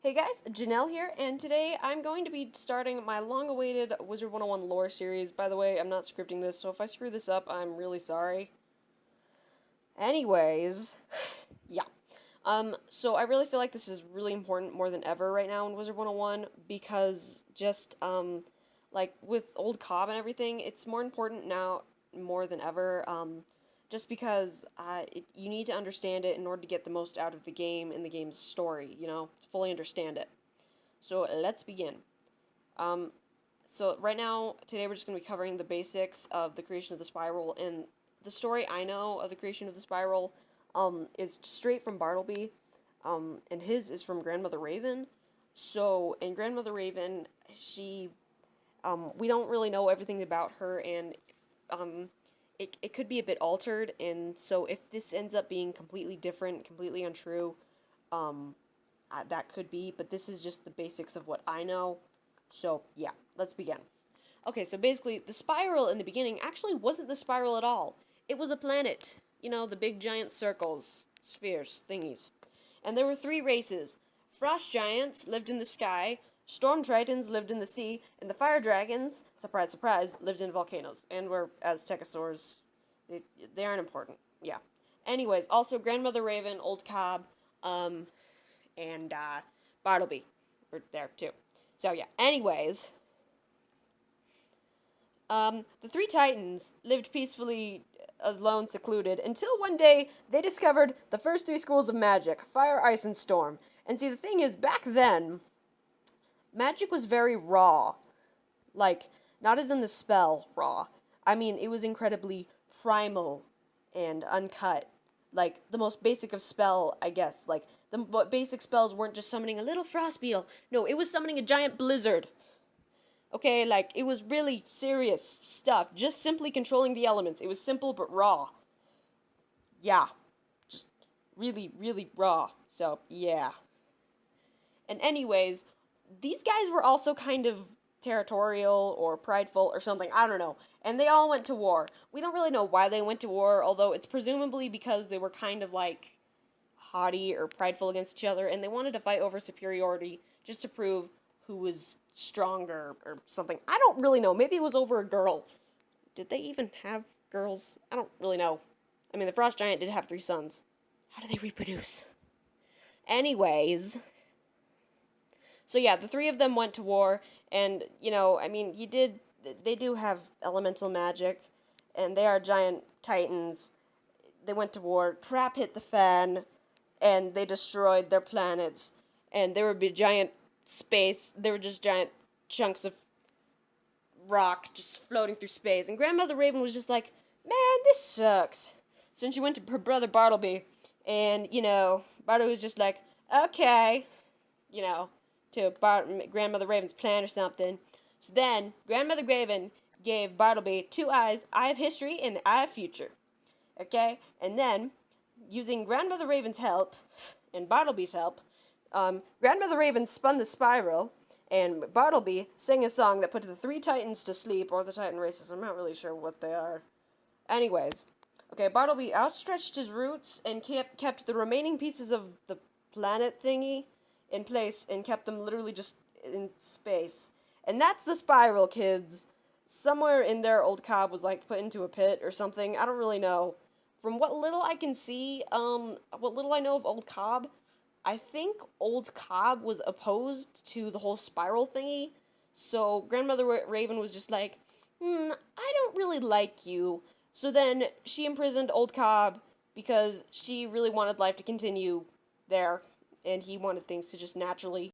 Hey guys, Janelle here, and today I'm going to be starting my long-awaited Wizard101 lore series. By the way, I'm not scripting this, so if I screw this up, I'm really sorry. Anyways, yeah. So I really feel like this is really important more than ever right now in Wizard101 because like with old Cobb and everything, it's more important now more than ever. Just because you need to understand it in order to get the most out of the game and the game's story, to fully understand it. So let's begin. Um, so right now, today we're just going to be covering the basics of the creation of the spiral, and the story I know of the creation of the spiral is straight from Bartleby, and his is from Grandmother Raven. So in Grandmother Raven, we don't really know everything about her, and it could be a bit altered, and so if this ends up being completely different, completely untrue, that could be, but this is just the basics of what I know. So yeah, let's begin. Okay, so basically, the spiral in the beginning actually wasn't the spiral at all. It was a planet. The big giant circles, spheres, thingies. And there were three races. Frost giants lived in the sky, storm tritons lived in the sea, and the fire dragons, surprise, surprise, lived in volcanoes. And were Aztecosaurs. They aren't important. Yeah. Anyways, also Grandmother Raven, Old Cobb, and Bartleby were there too. So yeah, anyways, the three Titans lived peacefully, alone, secluded, until one day they discovered the first three schools of magic: fire, ice, and storm. And see, the thing is, back then, magic was very raw. Like, not as in the spell raw. I mean, it was incredibly primal and uncut. Like, the most basic of spell, I guess. Like, the basic spells weren't just summoning a little frost beetle. No, it was summoning a giant blizzard. Okay, like, it was really serious stuff. Just simply controlling the elements. It was simple but raw. Yeah. Just really, really raw. So, yeah. And anyways, these guys were also kind of territorial or prideful or something. I don't know. And they all went to war. We don't really know why they went to war, although it's presumably because they were kind of like haughty or prideful against each other, and they wanted to fight over superiority just to prove who was stronger or something. I don't really know. Maybe it was over a girl. Did they even have girls? I don't really know. I mean, the Frost Giant did have 3 sons. How do they reproduce? Anyways, so yeah, the 3 of them went to war, and, I mean, they do have elemental magic, and they are giant titans. They went to war, crap hit the fan, and they destroyed their planets, and there would be giant there were just giant chunks of rock just floating through space, and Grandmother Raven was just like, man, this sucks. So she went to her brother Bartleby, and, Bartleby was just like, okay, to Grandmother Raven's plan or something. So then, Grandmother Raven gave Bartleby 2 eyes, Eye of History and the Eye of Future. Okay? And then, using Grandmother Raven's help, and Bartleby's help, Grandmother Raven spun the spiral, and Bartleby sang a song that put the 3 Titans to sleep, or the Titan races. I'm not really sure what they are. Anyways, okay, Bartleby outstretched his roots and kept the remaining pieces of the planet thingy in place and kept them literally just in space. And that's the spiral, kids. Somewhere in there, Old Cobb was, like, put into a pit or something. I don't really know. From what little I can see, what little I know of Old Cobb, I think Old Cobb was opposed to the whole spiral thingy. So Grandmother Raven was just like, I don't really like you. So then she imprisoned Old Cobb because she really wanted life to continue there, and he wanted things to just naturally